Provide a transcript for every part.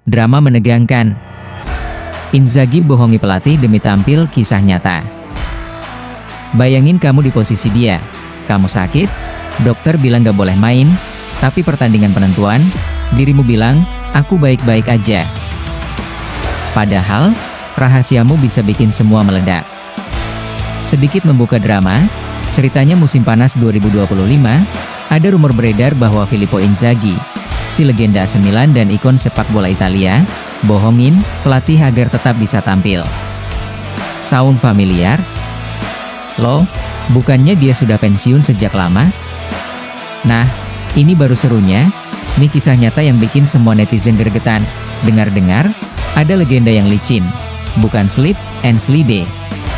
Drama menegangkan. Inzaghi bohongi pelatih demi tampil kisah nyata. Bayangin kamu di posisi dia. Kamu sakit, dokter bilang gak boleh main, tapi pertandingan penentuan, dirimu bilang, aku baik-baik aja. Padahal, rahasiamu bisa bikin semua meledak. Sedikit membuka drama, ceritanya musim panas 2025, ada rumor beredar bahwa Filippo Inzaghi, si legenda AC Milan dan ikon sepak bola Italia, bohongin pelatih agar tetap bisa tampil. Sound familiar? Loh, bukannya dia sudah pensiun sejak lama? Nah, ini baru serunya, ini kisah nyata yang bikin semua netizen gregetan. Dengar-dengar, ada legenda yang licin, bukan slip and slide,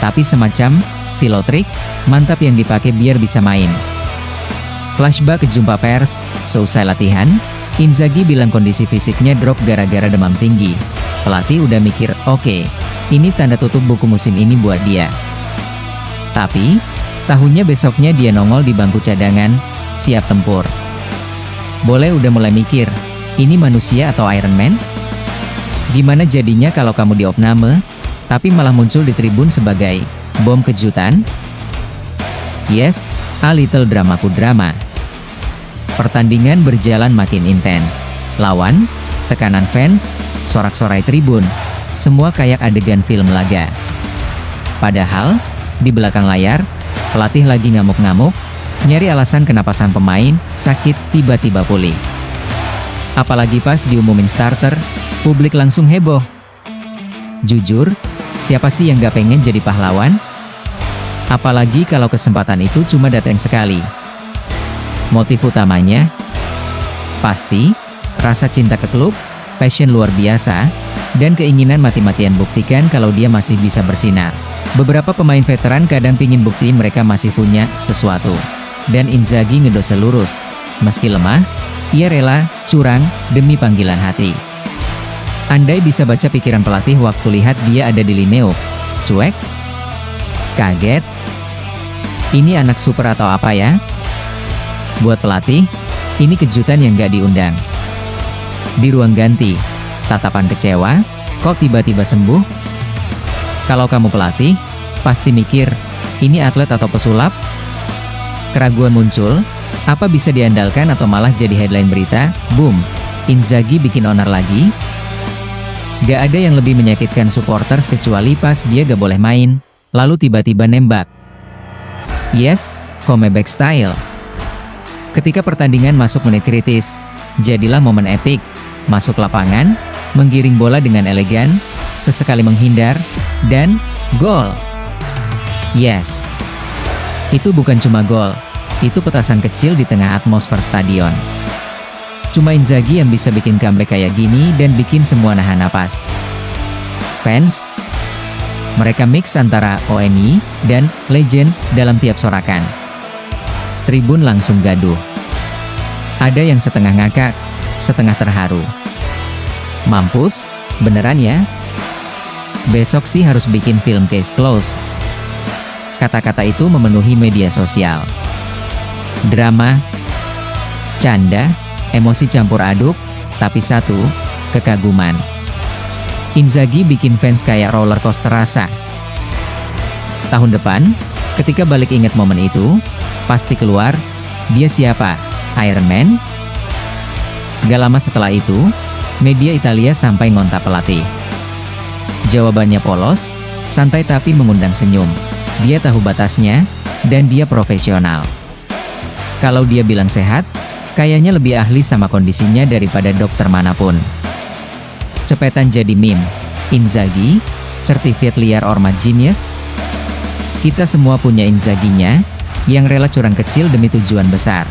tapi semacam filotrik, mantap yang dipakai biar bisa main. Flashback ke jumpa pers, seusai latihan, Inzaghi bilang kondisi fisiknya drop gara-gara demam tinggi. Pelatih udah mikir, oke, ini tanda tutup buku musim ini buat dia. Tapi, tahunnya besoknya dia nongol di bangku cadangan, siap tempur. Boleh udah mulai mikir, ini manusia atau Iron Man? Gimana jadinya kalau kamu diopname, tapi malah muncul di tribun sebagai bom kejutan? Yes, a little dramaku drama. Pertandingan berjalan makin intens. Lawan, tekanan fans, sorak-sorai tribun, semua kayak adegan film laga. Padahal, di belakang layar, pelatih lagi ngamuk-ngamuk, nyari alasan kenapa sang pemain sakit tiba-tiba pulih. Apalagi pas diumumin starter, publik langsung heboh. Jujur, siapa sih yang gak pengen jadi pahlawan? Apalagi kalau kesempatan itu cuma datang sekali. Motif utamanya? Pasti, rasa cinta ke klub, passion luar biasa, dan keinginan mati-matian buktikan kalau dia masih bisa bersinar. Beberapa pemain veteran kadang pingin buktiin mereka masih punya sesuatu. Dan Inzaghi ngedosa lurus. Meski lemah, ia rela curang demi panggilan hati. Andai bisa baca pikiran pelatih waktu lihat dia ada di Lineo. Cuek? Kaget? Ini anak super atau apa ya? Buat pelatih, ini kejutan yang gak diundang. Di ruang ganti, tatapan kecewa, kok tiba-tiba sembuh? Kalau kamu pelatih, pasti mikir, ini atlet atau pesulap? Keraguan muncul, apa bisa diandalkan atau malah jadi headline berita, boom, Inzaghi bikin onar lagi? Gak ada yang lebih menyakitkan supporters kecuali pas dia gak boleh main, lalu tiba-tiba nembak. Yes, comeback style. Ketika pertandingan masuk menit kritis, jadilah momen epik. Masuk lapangan, menggiring bola dengan elegan, sesekali menghindar, dan gol. Yes, itu bukan cuma gol, itu petasan kecil di tengah atmosfer stadion. Cuma Inzaghi yang bisa bikin comeback kayak gini dan bikin semua nahan napas. Fans, mereka mix antara ONI dan legend dalam tiap sorakan. Tribun langsung gaduh. Ada yang setengah ngakak, setengah terharu. Mampus, beneran ya? Besok sih harus bikin film case close. Kata-kata itu memenuhi media sosial. Drama, canda, emosi campur aduk, tapi satu, kekaguman. Inzaghi bikin fans kayak roller coaster rasa. Tahun depan, ketika balik ingat momen itu, pasti keluar, dia siapa? Iron Man? Gak lama setelah itu, media Italia sampai ngontak pelatih. Jawabannya polos, santai tapi mengundang senyum. Dia tahu batasnya, dan dia profesional. Kalau dia bilang sehat, kayaknya lebih ahli sama kondisinya daripada dokter manapun. Cepetan jadi meme. Inzaghi, certified liar or mad genius? Kita semua punya Inzaghinya, yang rela curang kecil demi tujuan besar.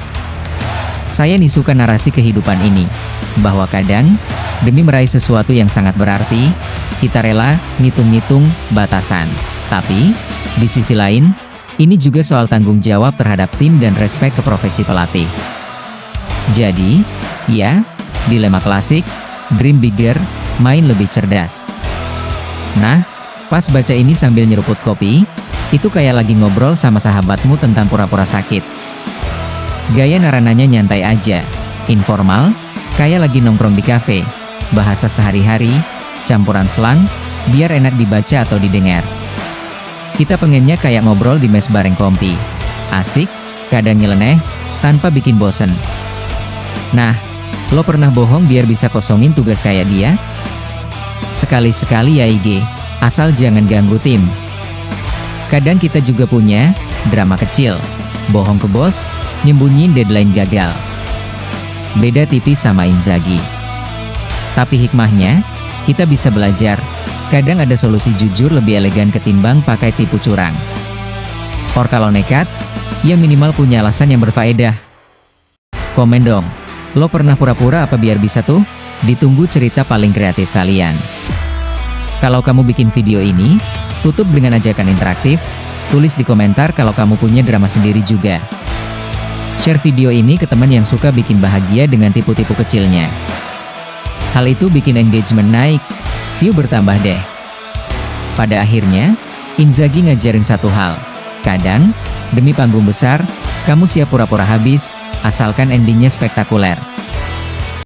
Saya nisukan narasi kehidupan ini, bahwa kadang, demi meraih sesuatu yang sangat berarti, kita rela ngitung-ngitung batasan. Tapi, di sisi lain, ini juga soal tanggung jawab terhadap tim dan respek ke profesi pelatih. Jadi, ya, dilema klasik, dream bigger, main lebih cerdas. Nah, pas baca ini sambil nyeruput kopi, itu kayak lagi ngobrol sama sahabatmu tentang pura-pura sakit. Gaya narananya nyantai aja, informal, kayak lagi nongkrong di kafe. bahasa sehari-hari, campuran slang, biar enak dibaca atau didengar. Kita pengennya kayak ngobrol di mes bareng kompi. Asik, kadang nyeleneh, tanpa bikin bosen. Nah, lo pernah bohong biar bisa kosongin tugas kayak dia? Sekali-sekali ya IG, asal jangan ganggu tim. Kadang kita juga punya drama kecil, bohong ke bos, nyembunyiin deadline gagal. Beda tipis sama Inzaghi. Tapi hikmahnya, kita bisa belajar, kadang ada solusi jujur lebih elegan ketimbang pakai tipu curang. Or kalau nekat, ya minimal punya alasan yang berfaedah. Komen dong, lo pernah pura-pura apa biar bisa tuh? Ditunggu cerita paling kreatif kalian. Kalau kamu bikin video ini, tutup dengan ajakan interaktif, tulis di komentar kalau kamu punya drama sendiri juga. Share video ini ke teman yang suka bikin bahagia dengan tipu-tipu kecilnya. Hal itu bikin engagement naik, view bertambah deh. Pada akhirnya, Inzaghi ngajarin satu hal. Kadang, demi panggung besar, kamu siap pura-pura habis, asalkan endingnya spektakuler.